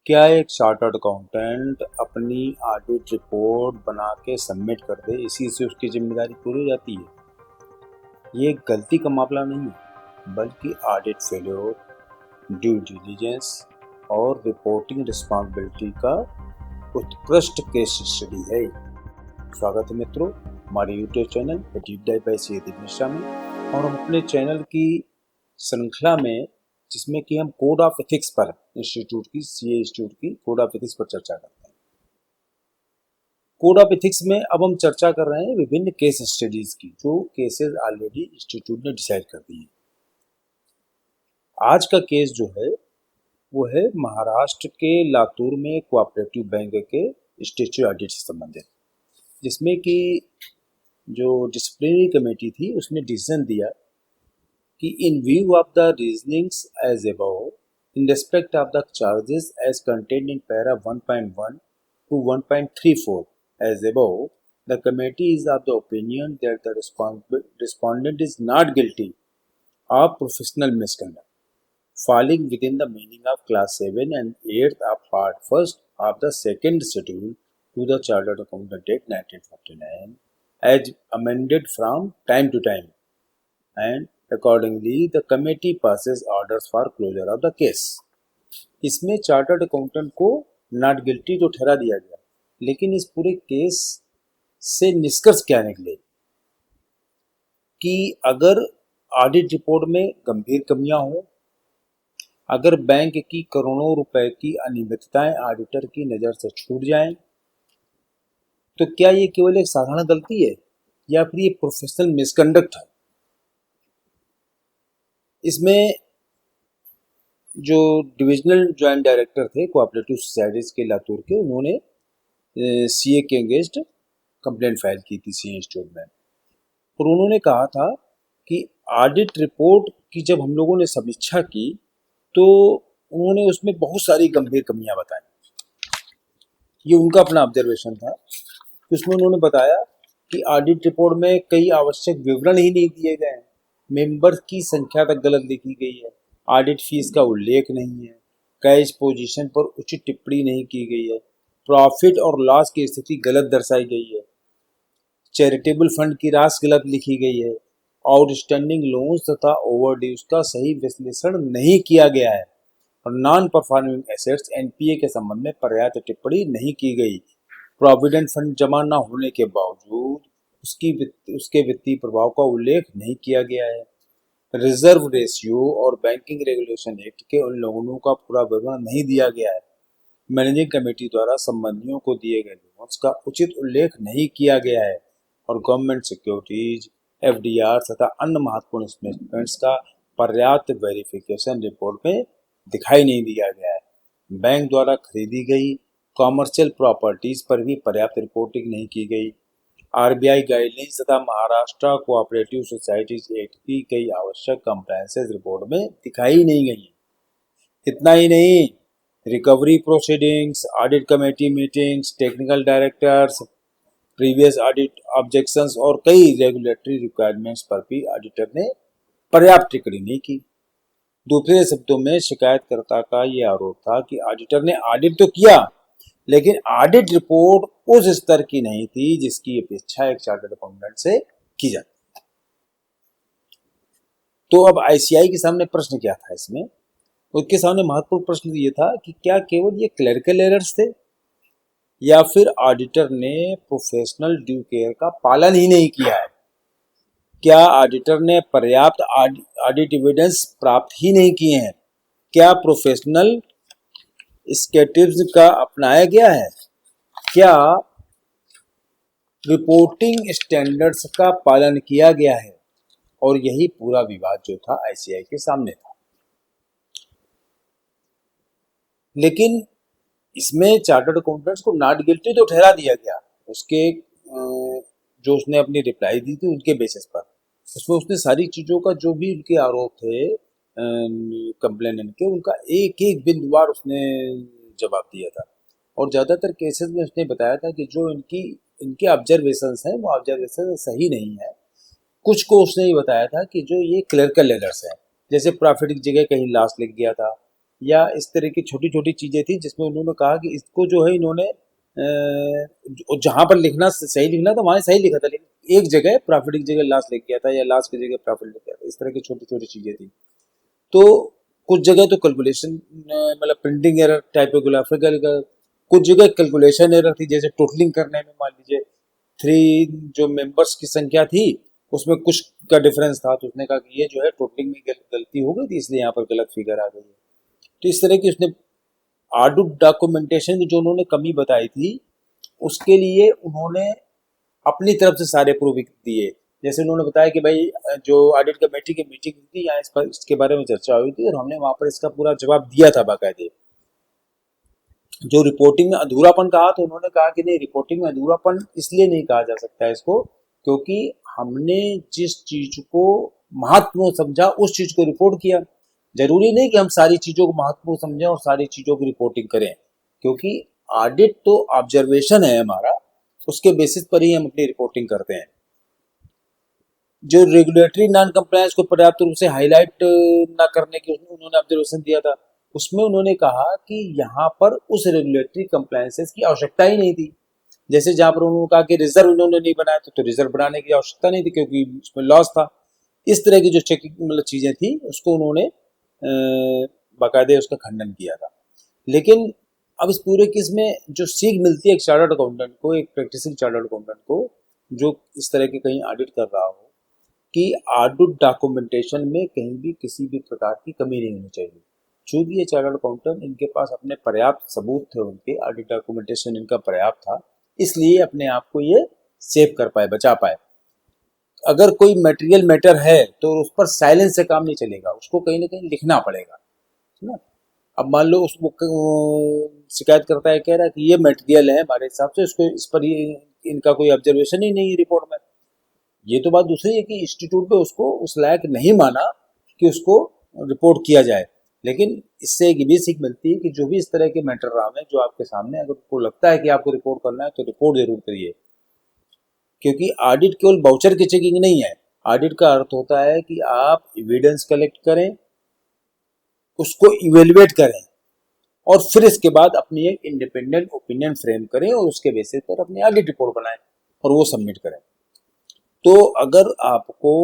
क्या एक chartered accountant अपनी ऑडिट रिपोर्ट बना के सबमिट कर दे, इसी से उसकी जिम्मेदारी पूरी हो जाती है? ये एक गलती का मामला नहीं है, बल्कि ऑडिट फेल्योर, ड्यू डिलिजेंस और रिपोर्टिंग रिस्पॉन्सिबिलिटी का उत्कृष्ट केस स्टडी है। स्वागत है मित्रों हमारे YouTube channel deep dive by CA Mishra में, और हम अपने चैनल की श्रृंखला में जिसमें कि हम कोड ऑफ एथिक्स पर सीए इंस्टीट्यूट की कोड ऑफ एथिक्स पर चर्चा करते हैं। कोड ऑफ एथिक्स में अब हम चर्चा कर रहे हैं विभिन्न केस स्टडीज की, जो केसेस ऑलरेडी इंस्टीट्यूट ने डिसाइड कर दी है। आज का केस जो है वो है महाराष्ट्र के लातूर में कोऑपरेटिव बैंक के स्टेचुटरी ऑडिट से संबंधित, जिसमें कि जो डिसिप्लिनरी कमेटी थी उसने डिसीजन दिया कि in view of the reasonings as above, in respect of the charges as contained in para 1.1 to 1.34 as above, the committee is of the opinion that the respondent is not guilty of professional misconduct, falling within the meaning of class 7 and 8th of part 1st of the second schedule to the Chartered Accountant Act 1949 as amended from time to time, and accordingly the committee passes orders for closure of the case। इसमें chartered accountant को not guilty तो ठहरा दिया गया, लेकिन इस पूरे case से निष्कर्ष क्या निकले कि अगर ऑडिट रिपोर्ट में गंभीर कमियां हो, अगर बैंक की करोड़ों रुपए की अनियमितताएं ऑडिटर की नज़र से छूट जाएं, तो क्या ये केवल एक साधारण गलती है या फिर ये प्रोफेशनल मिसकंडक्ट है? इसमें जो डिविजनल जॉइंट डायरेक्टर थे कोऑपरेटिव सोसाइटीज के लातूर के, उन्होंने सीए के अगेंस्ट कंप्लेंट फाइल की थी सीए इंस्टीट्यूट में, और उन्होंने कहा था कि ऑडिट रिपोर्ट की जब हम लोगों ने समीक्षा की तो उन्होंने उसमें बहुत सारी गंभीर कमियां बताई। ये उनका अपना ऑब्जर्वेशन था। उसमें उन्होंने बताया कि ऑडिट रिपोर्ट में कई आवश्यक विवरण ही नहीं दिए गए हैं, मेंबर की संख्या तक गलत लिखी गई है, ऑडिट फीस का उल्लेख नहीं है, कैश पोजीशन पर उचित टिप्पणी नहीं की गई है, प्रॉफिट और लॉस की स्थिति गलत दर्शाई गई है, चैरिटेबल फंड की राशि गलत लिखी गई है, आउटस्टैंडिंग लोन्स तथा ओवरड्यूज का सही विश्लेषण नहीं किया गया है, और नॉन परफॉर्मिंग एसेट्स एनपीए के संबंध में पर्याप्त टिप्पणी नहीं की गई। प्रोविडेंट फंड जमा न होने के बावजूद उसके वित्तीय प्रभाव का उल्लेख नहीं किया गया है। रिजर्व रेशियो और बैंकिंग रेगुलेशन एक्ट के उल्लंघनों का पूरा विवरण नहीं दिया गया है। मैनेजिंग कमेटी द्वारा संबंधियों को दिए गए लोन्स का उचित उल्लेख नहीं किया गया है, और गवर्नमेंट सिक्योरिटीज, एफडीआर तथा अन्य महत्वपूर्ण इन्वेस्टमेंट्स का पर्याप्त वेरिफिकेशन रिपोर्ट में दिखाई नहीं दिया गया है। बैंक द्वारा खरीदी गई कॉमर्शियल प्रॉपर्टीज पर भी पर्याप्त रिपोर्टिंग नहीं की गई। आरबीआई गाइडलाइंस तथा महाराष्ट्र कोऑपरेटिव सोसाइटीज एक्ट की कई आवश्यक कंप्लायंसेस रिपोर्ट में दिखाई नहीं गई। इतना ही नहीं, recovery proceedings, audit committee meetings, technical directors, previous audit objections और कई रेगुलेटरी रिक्वायरमेंट्स पर भी ऑडिटर ने पर्याप्त टिप्पणी नहीं की। दूसरे शब्दों में शिकायतकर्ता का यह आरोप था कि ऑडिटर ने ऑडिट तो किया, लेकिन ऑडिट रिपोर्ट उस स्तर की नहीं थी जिसकी अपेक्षा एक चार्टर्ड अकाउंटेंट से की जाती है। तो अब आईसीआई के सामने प्रश्न क्या था इसमें? उसके सामने महत्वपूर्ण प्रश्न ये था कि क्या केवल ये क्लरिकल एरर्स थे, या फिर ऑडिटर ने प्रोफेशनल ड्यू केयर का पालन ही नहीं किया है? क्या ऑडिटर ने पर्याप्त ऑडिट एविडेंस प्राप्त ही नहीं किए हैं? क्या प्रोफेशनल स्टेटिव्स का अपनाया गया है? क्या रिपोर्टिंग स्टैंडर्ड्स का पालन किया गया है? और यही पूरा विवाद जो था आईसीआई के सामने था। लेकिन इसमें चार्टर्ड अकाउंटेंट्स को नॉट गिल्टी तो ठहरा दिया गया, उसके जो उसने अपनी रिप्लाई दी थी उनके बेसिस पर। उसमें उसने सारी चीज़ों का जो भी उनके आरोप थे कंप्लेनेंट के, उनका एक एक बिंदुवार उसने जवाब दिया था, और ज़्यादातर केसेस में उसने बताया था कि जो इनके ऑब्जर्वेशंस हैं वो ऑब्जर्वेशन सही नहीं है। कुछ को उसने ये बताया था कि जो ये क्लरिकल एरर्स हैं, जैसे प्रॉफिट की जगह कहीं लॉस लिख गया था, या इस तरह की छोटी छोटी चीजें थी जिसमें उन्होंने कहा कि इसको जो है इन्होंने जहां पर लिखना सही लिखना था वहां सही लिखा था, लेकिन एक जगह प्रॉफिट की जगह लॉस लिख गया था या लॉस की जगह प्रॉफिट लिख गया था। इस तरह की छोटी छोटी चीजें थी। तो कुछ जगह तो कैलकुलेशन मतलब प्रिंटिंग एरर, टाइपोग्राफिकल का, कुछ जगह कैलकुलेशन एरर थी, जैसे टोटलिंग करने में मान लीजिए 3 जो मेंबर्स की संख्या थी उसमें कुछ का डिफरेंस था, तो उसने कहा कि ये जो है टोटलिंग में गलती हो गई थी इसलिए यहाँ पर गलत फिगर आ गई है। तो इस तरह की उसने ऑडिट डॉक्यूमेंटेशन की जो उन्होंने कमी बताई थी उसके लिए उन्होंने अपनी तरफ से सारे प्रूफ दिए। जैसे उन्होंने बताया कि भाई जो ऑडिट कमेटी की मीटिंग हुई थी यहाँ इस पर इसके बारे में चर्चा हुई थी और हमने वहां पर इसका पूरा जवाब दिया था बाकायदे। जो रिपोर्टिंग में अधूरापन कहा तो उन्होंने कहा कि नहीं, रिपोर्टिंग में अधूरापन इसलिए नहीं कहा जा सकता है इसको, क्योंकि हमने जिस चीज को महत्वपूर्ण समझा उस चीज को रिपोर्ट किया। जरूरी नहीं कि हम सारी चीजों को महत्वपूर्ण समझें और सारी चीजों की रिपोर्टिंग करें, क्योंकि ऑडिट तो ऑब्जर्वेशन है हमारा, उसके बेसिस पर ही हम अपनी रिपोर्टिंग करते हैं। जो रेगुलेटरी नॉन कंप्लायंस को पर्याप्त रूप से हाईलाइट ना करने की उन्होंने ऑब्जर्वेशन दिया था। उसमें उन्होंने कहा कि यहाँ पर उस रेगुलेटरी कंप्लायंसेस की आवश्यकता ही नहीं थी। जैसे जहां पर उन्होंने कहा कि रिजर्व उन्होंने नहीं बनाया तो रिजर्व बनाने की आवश्यकता नहीं थी क्योंकि उसमें लॉस था। इस तरह की जो चेकिंग मतलब चीजें थी उसको उन्होंने बाकायदे उसका खंडन किया था। लेकिन अब इस पूरे केस में जो सीख मिलती है एक चार्टर्ड अकाउंटेंट को, एक प्रैक्टिसिंग चार्टर्ड अकाउंटेंट को जो इस तरह के कहीं ऑडिट कर रहा हो, कि ऑडिट डॉक्यूमेंटेशन में कहीं भी किसी भी प्रकार की कमी नहीं होनी चाहिए। चूंकि ये चार्टर्ड अकाउंटेंट इनके पास अपने पर्याप्त सबूत थे, उनके ऑडिट डॉक्यूमेंटेशन इनका पर्याप्त था, इसलिए अपने आप को ये सेव कर पाए, बचा पाए। अगर कोई मटेरियल मैटर है तो उस पर साइलेंस से काम नहीं चलेगा, उसको कहीं ना कहीं लिखना पड़ेगा, है ना। अब मान लो उसको शिकायत करता है, कह रहा है कि ये मटेरियल है हमारे हिसाब से, इसको इस पर ये इनका कोई ऑब्जर्वेशन ही नहीं है रिपोर्ट में। ये तो बात दूसरी है कि इंस्टीट्यूट पे उसको उस लायक नहीं माना कि उसको रिपोर्ट किया जाए। लेकिन इससे एक भी सीख मिलती है कि जो भी इस तरह के मैटर रहा है जो आपके सामने, अगर आपको लगता है कि आपको रिपोर्ट करना है तो रिपोर्ट जरूर करिए, क्योंकि ऑडिट केवल बाउचर की चेकिंग नहीं है। ऑडिट का अर्थ होता है कि आप एविडेंस कलेक्ट करें, उसको इवेल्युएट करें और फिर इसके बाद अपनी एक इंडिपेंडेंट ओपिनियन फ्रेम करें और उसके बेसिस पर अपनी ऑडिट रिपोर्ट बनाएं और वो सबमिट करें। तो अगर आपको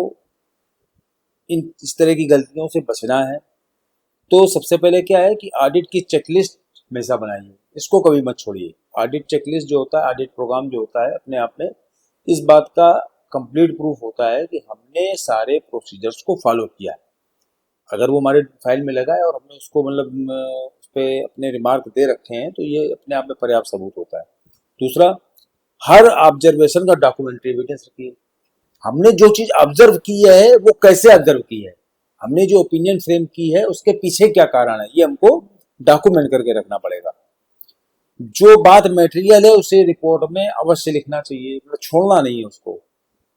इन इस तरह की गलतियों से बचना है तो सबसे पहले क्या है कि ऑडिट की चेकलिस्ट हमेशा बनाइए, इसको कभी मत छोड़िए। ऑडिट चेकलिस्ट जो होता है, ऑडिट प्रोग्राम जो होता है, अपने आप में इस बात का कंप्लीट प्रूफ होता है कि हमने सारे प्रोसीजर्स को फॉलो किया है। अगर वो हमारे फाइल में लगा है और हमने उसको मतलब उस पर अपने रिमार्क दे रखे हैं तो ये अपने आप में पर्याप्त सबूत होता है। दूसरा, हर ऑब्जर्वेशन का डॉक्यूमेंट्री एविडेंस रखिए। हमने जो चीज ऑब्जर्व की है वो कैसे ऑब्जर्व की है, हमने जो ओपिनियन फ्रेम की है उसके पीछे क्या कारण है, ये हमको डॉक्यूमेंट करके रखना पड़ेगा। जो बात मटेरियल है उसे रिपोर्ट में अवश्य लिखना चाहिए, मतलब छोड़ना नहीं है उसको,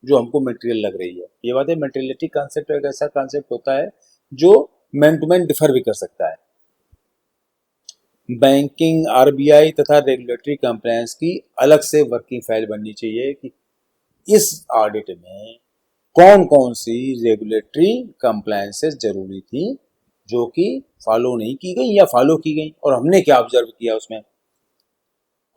जो हमको मटेरियल लग रही है। ये बात है, मटेरियलिटी कॉन्सेप्ट एक ऐसा कॉन्सेप्ट होता है जो मैन टू मैन डिफर भी कर सकता है। बैंकिंग, आरबीआई तथा रेगुलेटरी कंप्लायंस की अलग से वर्किंग फाइल बननी चाहिए कि इस ऑडिट में कौन कौन सी रेगुलेटरी कंप्लायंसेस जरूरी थी जो कि फॉलो नहीं की गई या फॉलो की गई और हमने क्या ऑब्जर्व किया उसमें।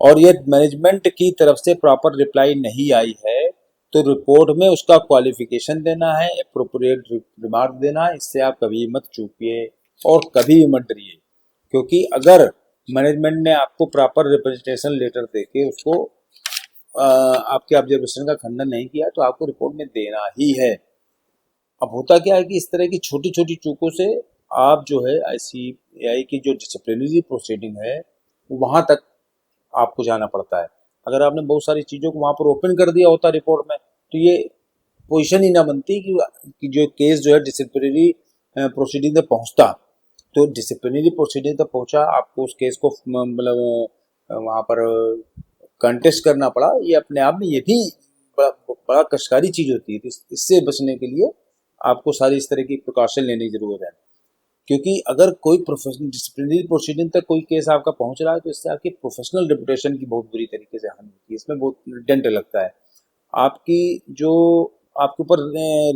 और ये मैनेजमेंट की तरफ से प्रॉपर रिप्लाई नहीं आई है तो रिपोर्ट में उसका क्वालिफिकेशन देना है, एप्रोप्रिएट रिमार्क देना है। इससे आप कभी मत चूकिए और कभी मत डरिए, क्योंकि अगर मैनेजमेंट ने आपको प्रॉपर रिप्रेजेंटेशन लेटर देके उसको आपके ऑब्जर्वेशन का खंडन नहीं किया तो आपको रिपोर्ट में देना ही है। अब होता क्या है कि इस तरह की छोटी छोटी चूकों से आप जो है आईसीएआई की जो डिसिप्लिनरी प्रोसीडिंग है वहां तक आपको जाना पड़ता है। अगर आपने बहुत सारी चीजों को वहां पर ओपन कर दिया होता रिपोर्ट में तो ये पोजीशन ही ना बनती कि जो केस जो है डिसिप्लिनरी प्रोसीडिंग तक पहुंचता। तो डिसिप्लिनरी प्रोसीडिंग तक पहुंचा, आपको उस केस को मतलब वहां पर कंटेस्ट करना पड़ा, ये अपने आप में ये भी बड़ा कष्टकारी चीज होती है। इससे बचने के लिए आपको सारी इस तरह की प्रिकॉशन लेने की जरूरत है, क्योंकि अगर कोई प्रोफेशनल डिसिप्लिनरी प्रोसीडिंग तक कोई केस आपका पहुंच रहा है तो इससे आपकी प्रोफेशनल रेपुटेशन की बहुत बुरी तरीके से हानि होती है, इसमें बहुत डेंट लगता है। आपकी जो आपके ऊपर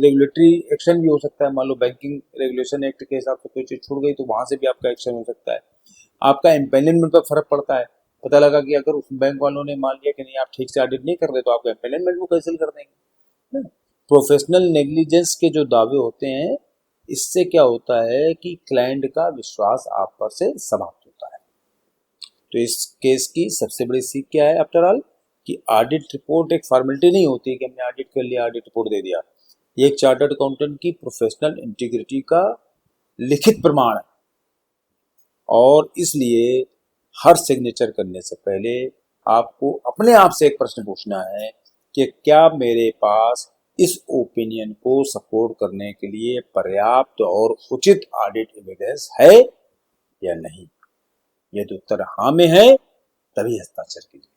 रेगुलेटरी एक्शन भी हो सकता है। मान लो बैंकिंग रेगुलेशन एक्ट के हिसाब से कोई चीज छूट गई तो वहां से भी आपका एक्शन हो सकता है। आपका एम्पेनलमेंट पर फर्क पड़ता है। पता लगा कि अगर उस बैंक वालों ने मान लिया कि नहीं आप ठीक से ऑडिट नहीं कर रहे तो आपका एम्पेनलमेंट वो कैंसिल कर देंगे। प्रोफेशनल नेग्लिजेंस के जो दावे होते हैं, इससे क्या होता है कि क्लाइंट का विश्वास आप पर से समाप्त होता है। तो इस केस की सबसे बड़ी सीख क्या है आफ्टर ऑल, कि ऑडिट रिपोर्ट एक फॉर्मेलिटी नहीं होती कि हमने ऑडिट कर लिया, ऑडिट रिपोर्ट दे दिया। ये एक चार्टर्ड अकाउंटेंट की प्रोफेशनल इंटीग्रिटी का लिखित प्रमाण है। और इसलिए हर सिग्नेचर करने से पहले आपको अपने आप से एक प्रश्न पूछना है कि क्या मेरे पास इस ओपिनियन को सपोर्ट करने के लिए पर्याप्त और उचित ऑडिट एविडेंस है या नहीं। यदि उत्तर हाँ में है तभी हस्ताक्षर कीजिए।